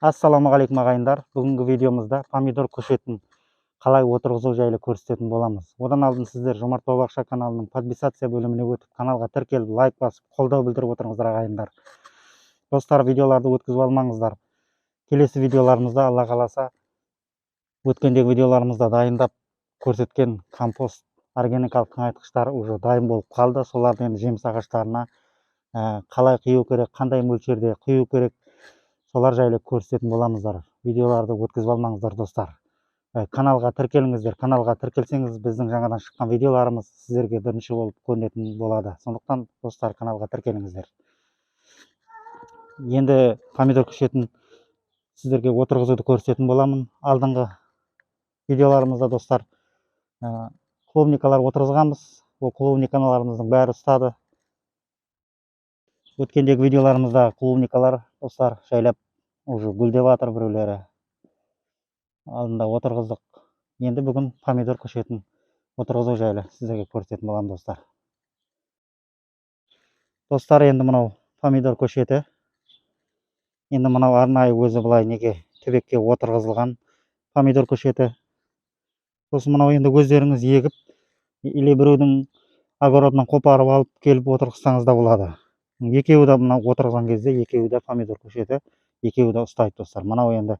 Ассалаумағалейкум ағайындар. Бүгінгі видеомызда помидор көшетін қалай отырғызу жайлы көрсететін боламыз. Одан алдын сіздер Жомарт Бау-бақша каналының подписация бөліміне өтіп, каналға тіркеліп, лайк басып, қолдау білдіріп отырыңыздар ағайындар. Достар, видеоларды өткізіп алмаңыздар. Келесі видеоларымызда, Алла қаласа, өткендегі видеоларымызда дайындап көрсеткен компост, органикалық тыңайтқыштар уже дайын болып қалды. Соларды енді жеміс ағаштарына қалай құю керек, қандай мөлшерде құю керек, солар жайлы көрсететін боламыздар. Видеоларды өткізіп алмаңыздар достар. Каналға тіркеліңіздер. Каналға тіркелсеңіз, біздің жаңадан шыққан видеоларымыз сіздерге бірінші болып көрінетін болады. Сондықтан достар, каналға тіркеліңіздер. Енді помидор көшетін сіздерге отырғызуды көрсететін боламын. Алдыңғы видеоларымызда достар клубникалар отырғызғанбыз. Ол клубникаларымыздың бәрі ұстады. Өткендегі видеоларымызда клубникалар достар жайлап уже гүлдеп жатыр, біреулері алдында отырғыздық. Енді бүгін помидор көшетін отырғызу жайлы сіздерге көрсететін боламын достар. Достар, енді мынау помидор көшеті. Енді мынау арнайы өзі былай неге төбекке отырғызылған помидор көшеті. Сосын мынау енді өздеріңіз егіп, или біреудің огородынан қопарып алып келіп отырғызсаңыз да болады. Екеуі де мынау отырған кезде екеуі де помидор көшеті, екеуі де ұстайды достар. Мынау енді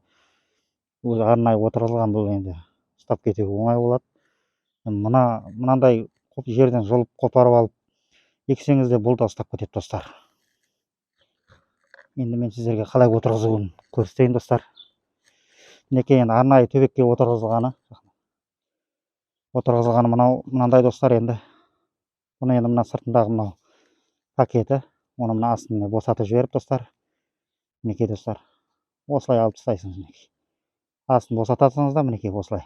өзі арнайы отырғызылған, бұл енді ұстап кетуге оңай болады. Мынандай жерден жұлып қопарып алып ексеңіз де бұл да ұстап кетеді достар. Енді мен сіздерге қалай отырғызуын көрсетейін достар. Мінекей енді арнайы төбекке отырғызылғаны мынандай достар. Енді бұны енді мына сыртындағы мынау пакеті, оны мына астына босатып жіберіп достар. Мінекей достар, осылай алып тастайсыңыз. Мінекей астын босатасыңыз да, мінекей осылай,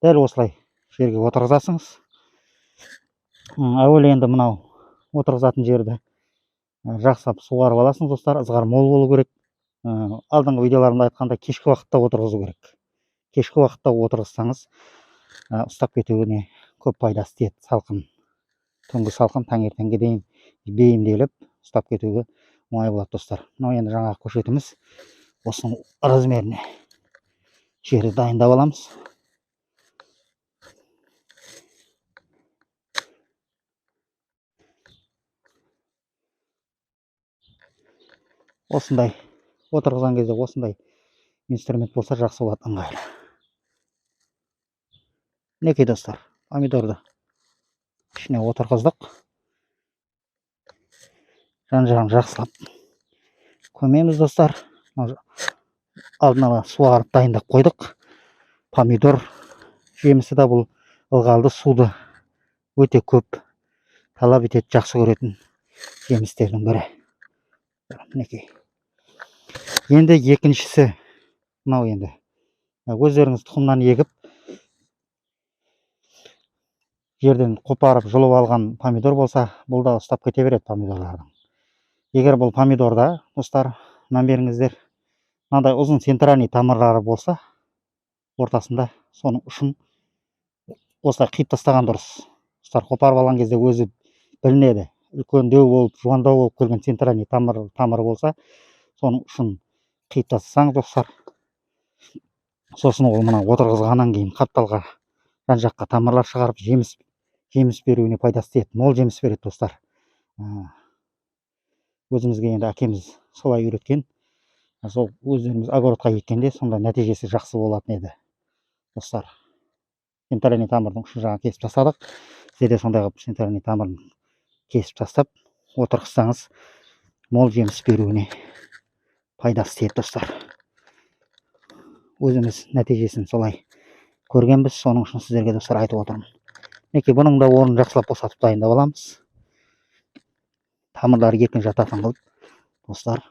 дәл осылай жерге отырғызасыңыз. Әуелі енді мынау отырғызатын жерді жақсылап суғарып аласыңыз достар. Ызғар мол болу керек. Алдыңғы видеоларымда айтқанда кешкі уақытта отырғызу керек. Кешкі уақытта отырғызсаңыз ұстап кетуіне көп пайдасы тиеді. Салқын, түнгі салқын таңертеңге дейін бейімделіп ұстап кетуге оңай болады достар. Мынау енді жаңағы көшетіміз. Осының размеріне жерді дайындап аламыз. Осындай отырғызған кезде осындай инструмент болса жақсы болады, ыңғайлы. Мінекей достар, помидорды ішіне отырғыздық. Жан-жағын жақсылап көмеміз достар. Алдын ала суарып дайындап қойдық. Помидор жемісі де бұл ылғалды суды өте көп талап етеді, жақсы көретін жемістердің бірі. Мінекей. Енді екіншісі мынау. Енді өздеріңіз тұқымнан егіп жерден қопарып жұлып алған помидор болса, бұл да ұстап кете береді помидорлардың. Егер бұл помидорда достар, мән беріңіздер, мынандай ұзын центральный тамырлары болса, ортасында соның ұшын осылай қиып тастаған дұрыс. Достар, қопарып алған кезде өзі білінеді. Үлкендеу болып, жуандау болып келген центральный тамыры болса, соның ұшын қиып тастасаңыз достар, сосын ол мына отырғызғаннан кейін қапталға жан жаққа тамырлар шығарып жеміс беруіне пайдасы тиеді. Мол жеміс береді достар. Өзімізге енді әкеміз солай үйреткен. Сол өздеріміз огородқа еккенде сондай нәтижесі жақсы болатын еді достар. Центральный тамырдың ұшын жаңа кесіп тастадық. Сізде сондай қылып центральный тамырын кесіп тастап отырғызсаңыз, мол жеміс беруіне пайдасы тиеді достар. Өзіміз нәтижесін солай көргенбіз, соның үшін сіздерге достар айтып отырмын. Мінекей бұның да орнын жақсылап босатып дайындап аламыз. Тамырлары еркін жататын қылып достар.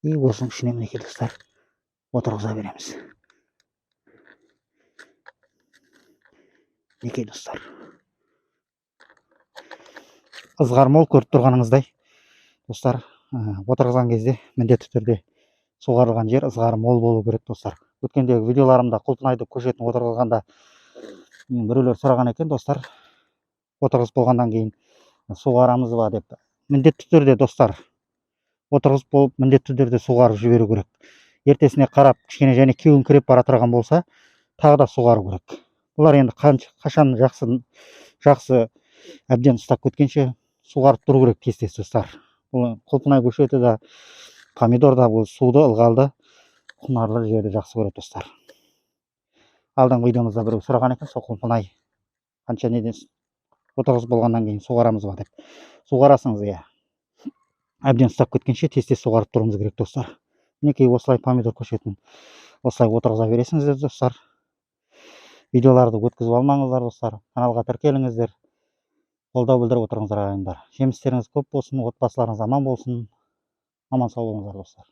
И осының ішіне мінекей достар отырғыза береміз. Мінекей достар. Ызғар мол, көріп тұрғаныңыздай достар, отырғызған кезде міндетті түрде суғарылған жер ызғары мол болу керек достар. Өткендегі видеоларымда құлпынайды көшетін отырғызғанда біреулер сұраған екен достар, отырғызып болғаннан кейін суғарамыз ба деп. Міндетті түрде достар, отырғызып болып міндетті түрде суғарып жіберу керек. Ертесіне қарап кішкене және кеуіңкіреп бара тұрған болса тағы да суғару керек. Бұлар енді қашан жақсы әбден ұстап кеткенше суғарып тұру керек тез достар. Бұл құлпынай көшеті да помидор да бұл суды ылғалды құнарлы жерді жақсы көреді достар. Алдыңғы видеомызда біреу сұраған екен, сол құлпынай қанша неден отырғыз болғаннан кейін суғарамыз ба деп. Суғарасыңыз, иә. Әбден ұстап кеткенше тез суғарып тұруымыз керек достар. Мінекей осылай помидор көшетін осылай отырғыза бересіңіздер достар. Видеоларды өткізіп алмаңыздар достар. Каналға тіркеліңіздер. Қолдау білдіріп отырыңыздар ағайындар. Жемістеріңіз көп болсын, отбасыларыңыз аман болсын. Аман сау болыңыздар достар.